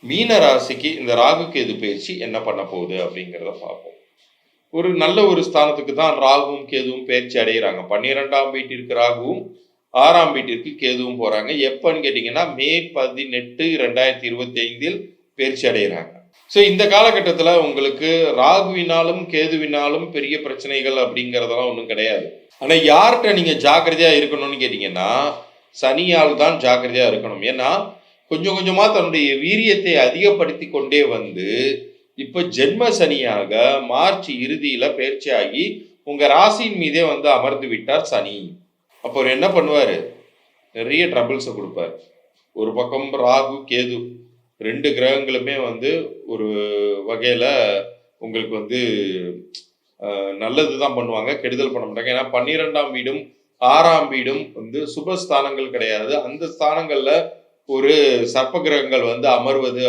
மீன ராசிக்கு இந்த ராகு கேது பயிற்சி என்ன பண்ண போகுது அப்படிங்கிறத பார்ப்போம். ஒரு நல்ல ஒரு ஸ்தானத்துக்கு தான் ராகுவும் கேதுவும் பயிற்சி அடைகிறாங்க. 12ஆம் வீட்டிற்கு ராகுவும் 6ஆம் வீட்டிற்கு கேதுவும் போறாங்க. எப்பன்னு கேட்டீங்கன்னா மே 18, 2025 பயிற்சி அடைகிறாங்க. ஸோ இந்த காலகட்டத்தில் உங்களுக்கு ராகுவினாலும் கேதுவினாலும் பெரிய பிரச்சனைகள் அப்படிங்கிறதெல்லாம் ஒன்றும் கிடையாது. ஆனால் யார்கிட்ட நீங்கள் ஜாக்கிரதையாக இருக்கணும்னு கேட்டிங்கன்னா சனியால் தான் ஜாக்கிரதையாக இருக்கணும். ஏன்னா கொஞ்சம் கொஞ்சமாக தன்னுடைய வீரியத்தை அதிகப்படுத்தி கொண்டே வந்து இப்போ ஜென்ம சனியாக மார்ச் இறுதியில் பயிற்சியாகி உங்கள் ராசியின் மீதே வந்து அமர்ந்து விட்டார் சனி. அப்போ அவர் என்ன பண்ணுவார்? நிறைய ட்ரபிள்ஸை கொடுப்பார். ஒரு பக்கம் ராகு கேது 2 கிரகங்களுமே வந்து ஒரு வகையில் உங்களுக்கு வந்து நல்லது தான் பண்ணுவாங்க, கெடுதல் பண்ண மாட்டாங்க. ஏன்னா 12ஆம் வீடும் 6ஆம் வீடும் வந்து சுபஸ்தானங்கள் கிடையாது. அந்த ஸ்தானங்களில் ஒரு சர்ப்ப கிரகங்கள் வந்து அமர்வது